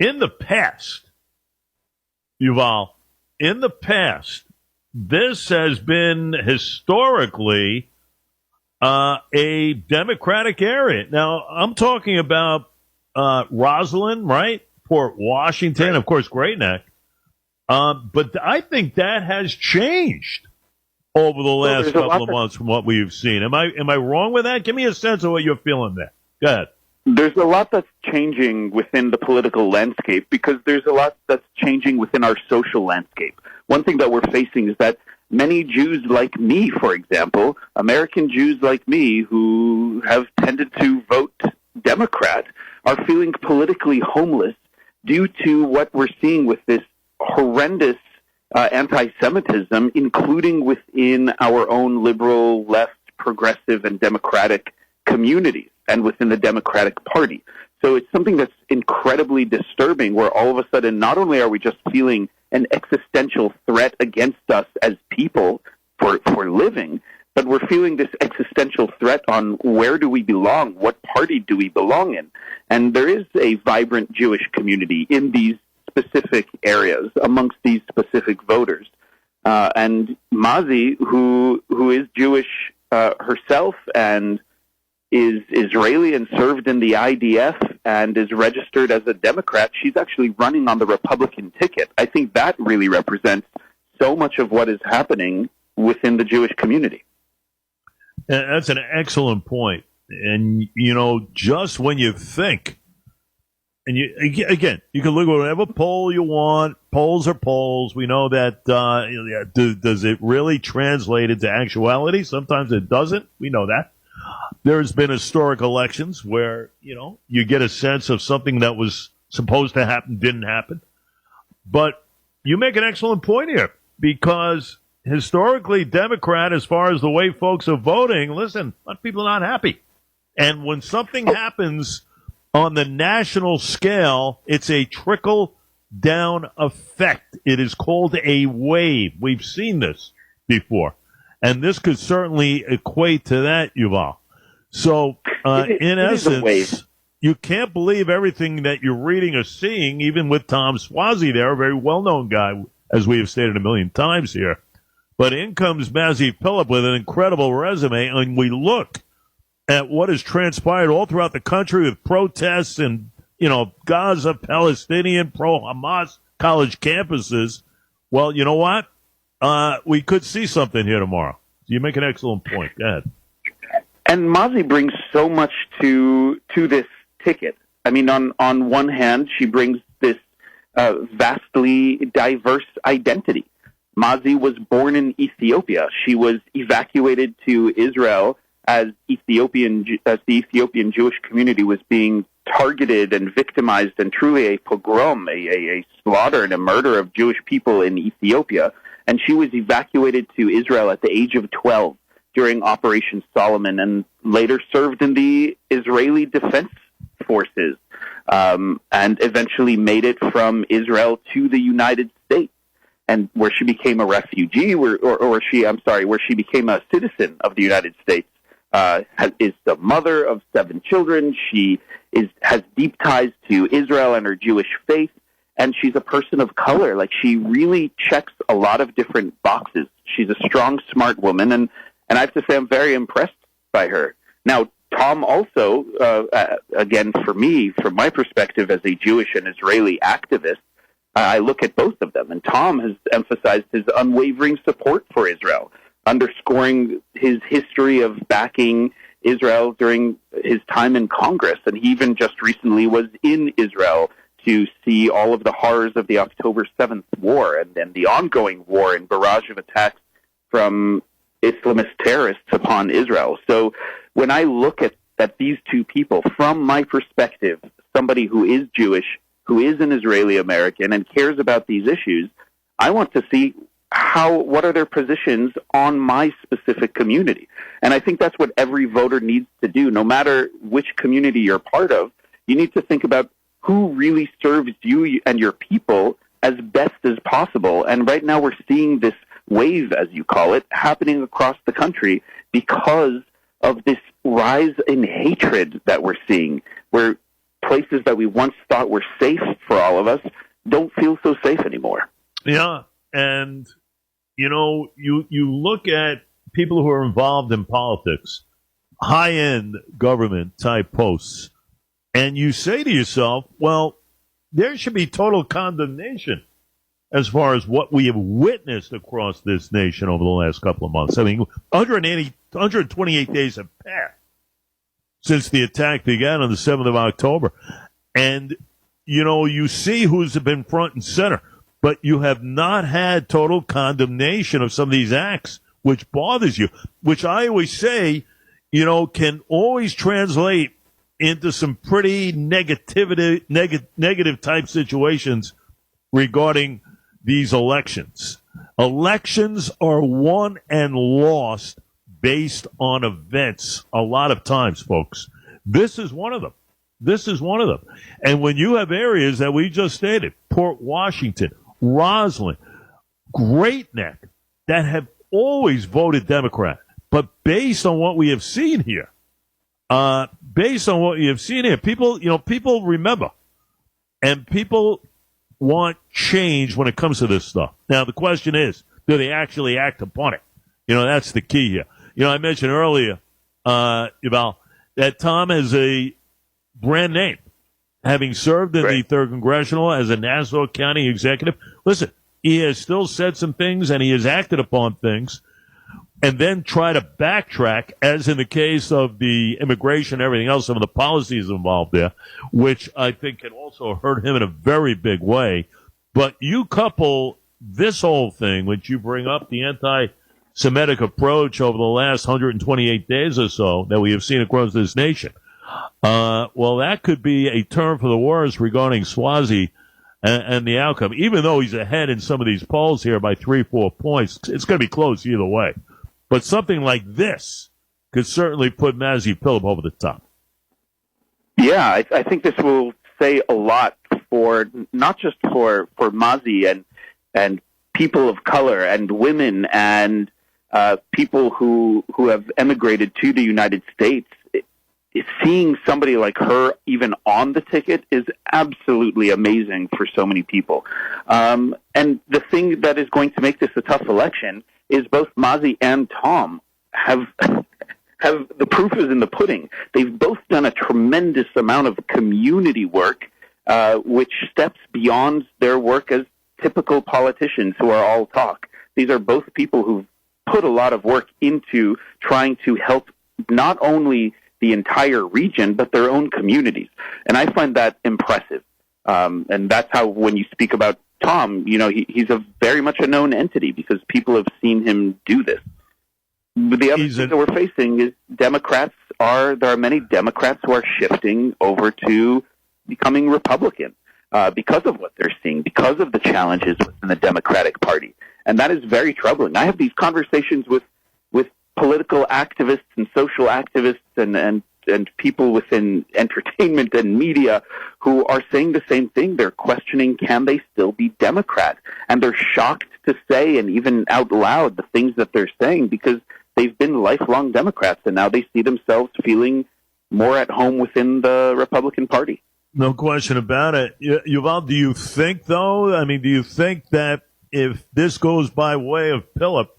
in the past, Yuval, in the past, this has been historically a Democratic area. Now, I'm talking about Roslyn, right? Port Washington, right. Of course, Great Neck. But I think that has changed over the last couple of months from what we've seen. Am I wrong with that? Give me a sense of what you're feeling there. Go ahead. There's a lot that's changing within the political landscape because there's a lot that's changing within our social landscape. One thing that we're facing is that many Jews like me, for example, American Jews like me who have tended to vote Democrat, are feeling politically homeless due to what we're seeing with this horrendous anti-Semitism, including within our own liberal, left, progressive, and democratic communities and within the Democratic Party. So it's something that's incredibly disturbing where all of a sudden not only are we just feeling an existential threat against us as people for living, but we're feeling this existential threat on where do we belong, what party do we belong in. And there is a vibrant Jewish community in these specific areas amongst these specific voters. And Mazi, who is Jewish herself and is Israeli and served in the IDF and is registered as a Democrat, she's actually running on the Republican ticket. I think that really represents so much of what is happening within the Jewish community. That's an excellent point. And, just when you think, and you can look at whatever poll you want. Polls are polls. We know that. Does it really translate into actuality? Sometimes it doesn't. We know that. There's been historic elections where, you get a sense of something that was supposed to happen didn't happen. But you make an excellent point here because historically Democrat, as far as the way folks are voting, listen, a lot of people are not happy. And when something happens on the national scale, it's a trickle-down effect. It is called a wave. We've seen this before. And this could certainly equate to that, Yuval. So, in essence, you can't believe everything that you're reading or seeing, even with Tom Swazi there, a very well-known guy, as we have stated a million times here. But in comes Mazi Phillip with an incredible resume, and we look at what has transpired all throughout the country with protests and, Gaza, Palestinian, pro-Hamas college campuses. Well, you know what? We could see something here tomorrow. You make an excellent point. Go ahead. And Mazi brings so much to this ticket. I mean, on one hand, she brings this vastly diverse identity. Mazi was born in Ethiopia. She was evacuated to Israel as the Ethiopian Jewish community was being targeted and victimized, and truly a pogrom, a slaughter and a murder of Jewish people in Ethiopia. And she was evacuated to Israel at the age of 12 during Operation Solomon, and later served in the Israeli Defense Forces, and eventually made it from Israel to the United States, and where she became a refugee, where she became a citizen of the United States. Is the mother of 7 children. She has deep ties to Israel and her Jewish faith, and she's a person of color. Like, she really checks a lot of different boxes. She's a strong, smart woman, and I have to say I'm very impressed by her. Now, Tom also, again, for me, from my perspective as a Jewish and Israeli activist, I look at both of them, and Tom has emphasized his unwavering support for Israel, underscoring his history of backing Israel during his time in Congress. And he even just recently was in Israel to see all of the horrors of the October 7th war and the ongoing war and barrage of attacks from Islamist terrorists upon Israel. So when I look at these two people, from my perspective, somebody who is Jewish, who is an Israeli American and cares about these issues, I want to see what are their positions on my specific community. And I think that's what every voter needs to do. No matter which community you're part of, you need to think about who really serves you and your people as best as possible. And right now we're seeing this wave, as you call it, happening across the country because of this rise in hatred that we're seeing, where places that we once thought were safe for all of us don't feel so safe anymore. Yeah, and you look at people who are involved in politics, high-end government type posts, and you say to yourself, well, there should be total condemnation as far as what we have witnessed across this nation over the last couple of months. I mean, 128 days have passed since the attack began on the 7th of October. And, you see who's been front and center, but you have not had total condemnation of some of these acts, which bothers you, which I always say, can always translate into some pretty negative type situations regarding these elections. Elections are won and lost based on events a lot of times, folks. This is one of them. And when you have areas that we just stated, Port Washington, Roslyn, Great Neck, that have always voted Democrat, but based on what we have seen here, people remember, and people want change when it comes to this stuff. Now, the question is, do they actually act upon it? That's the key here. I mentioned earlier, Yuval, that Tom has a brand name, having served in the 3rd Congressional as a Nassau County executive. Listen, he has still said some things, and he has acted upon things, and then try to backtrack, as in the case of the immigration and everything else, some of the policies involved there, which I think can also hurt him in a very big way. But you couple this whole thing, which you bring up, the anti-Semitic approach over the last 128 days or so that we have seen across this nation, well, that could be a turn for the worse regarding Swazi and the outcome. Even though he's ahead in some of these polls here by 3-4 points, it's going to be close either way. But something like this could certainly put Mazi Philip over the top. Yeah, I think this will say a lot for not just for Mazi and people of color and women and people who have emigrated to the United States. Seeing somebody like her even on the ticket is absolutely amazing for so many people. And the thing that is going to make this a tough election is both Mazi and Tom have the proof is in the pudding. They've both done a tremendous amount of community work, which steps beyond their work as typical politicians who are all talk. These are both people who've put a lot of work into trying to help not only the entire region, but their own communities. And I find that impressive. And that's how, when you speak about Tom, he's a very much a known entity because people have seen him do this. But the other thing that we're facing is there are many Democrats who are shifting over to becoming Republican because of what they're seeing, because of the challenges within the Democratic Party. And that is very troubling. I have these conversations with political activists and social activists and people within entertainment and media who are saying the same thing. They're questioning, can they still be Democrat? And they're shocked to say, and even out loud, the things that they're saying because they've been lifelong Democrats and now they see themselves feeling more at home within the Republican Party. No question about it. Yuval, do you think, though, do you think that if this goes by way of Philip,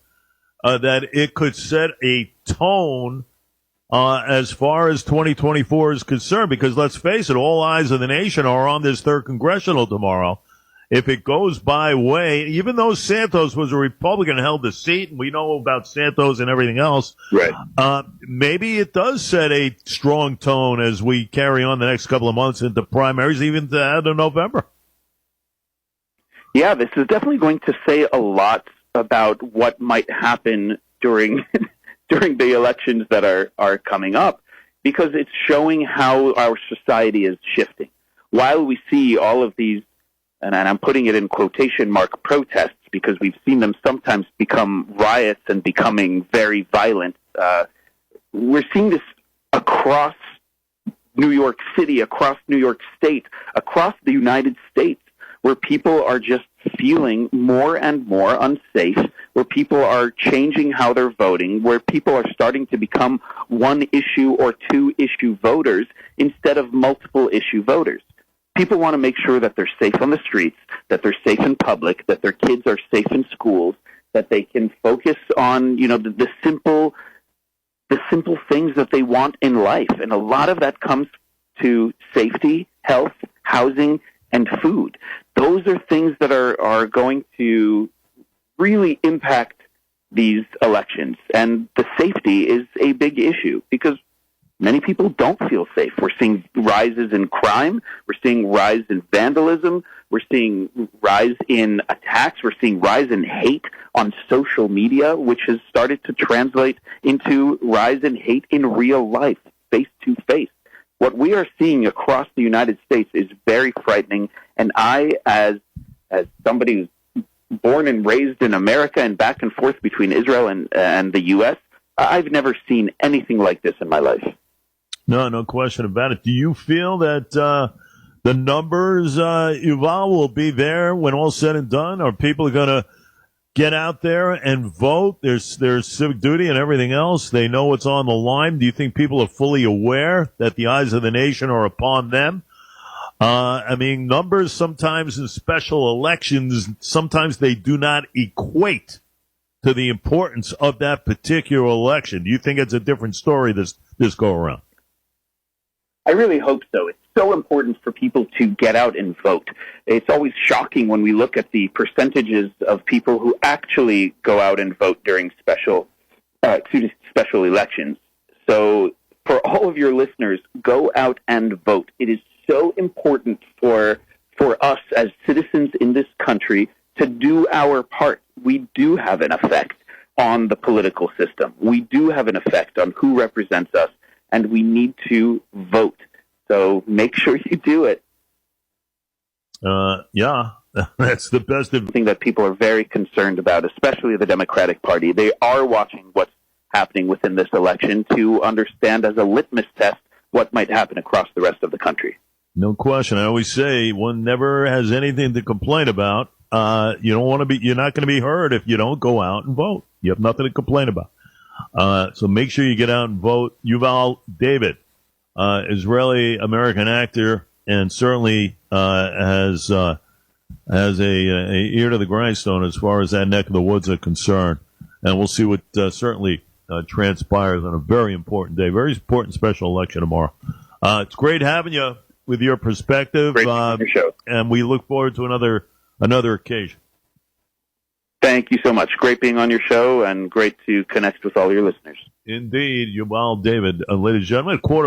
that it could set a tone as far as 2024 is concerned? Because let's face it, all eyes of the nation are on this 3rd Congressional tomorrow. If it goes by way, even though Santos was a Republican and held the seat, and we know about Santos and everything else, right? Maybe it does set a strong tone as we carry on the next couple of months into primaries, even to the end of November. Yeah, this is definitely going to say a lot about what might happen during the elections that are coming up, because it's showing how our society is shifting. While we see all of these, and I'm putting it in quotation mark, protests, because we've seen them sometimes become riots and becoming very violent, we're seeing this across New York City, across New York State, across the United States, where people are just feeling more and more unsafe where people are changing how they're voting, where people are starting to become one issue or two issue voters instead of multiple issue voters. People want to make sure that they're safe on the streets, that they're safe in public, that their kids are safe in schools, that they can focus on, the simple things that they want in life. And a lot of that comes to safety, health, housing, and food. Those are things that are going to really impact these elections. And the safety is a big issue because many people don't feel safe. We're seeing rises in crime. We're seeing rise in vandalism. We're seeing rise in attacks. We're seeing rise in hate on social media, which has started to translate into rise in hate in real life, face to face. What we are seeing across the United States is very frightening. And I, as somebody who's born and raised in America and back and forth between Israel and the U.S., I've never seen anything like this in my life. No question about it. Do you feel that the numbers, Yuval, will be there when all's said and done? Are people going to get out there and vote? There's civic duty and everything else. They know what's on the line. Do you think people are fully aware that the eyes of the nation are upon them? Numbers sometimes in special elections, sometimes they do not equate to the importance of that particular election. Do you think it's a different story this go around? I really hope so. It's so important for people to get out and vote. It's always shocking when we look at the percentages of people who actually go out and vote during special elections. So for all of your listeners, go out and vote. It is so important for us as citizens in this country to do our part. We do have an effect on the political system. We do have an effect on who represents us, and we need to vote. So make sure you do it. Yeah, that's the best thing that people are very concerned about, especially the Democratic Party. They are watching what's happening within this election to understand as a litmus test what might happen across the rest of the country. No question. I always say one never has anything to complain about. You're not going to be heard if you don't go out and vote. You have nothing to complain about. So make sure you get out and vote. Yuval David, Israeli American actor, and certainly has a ear to the grindstone as far as that neck of the woods are concerned. And we'll see what certainly transpires on a very important day, very important special election tomorrow. It's great having you with your perspective. Great on your show. And we look forward to another occasion. Thank you so much. Great being on your show and great to connect with all your listeners. Indeed, Yuval David. Ladies and gentlemen, a quarter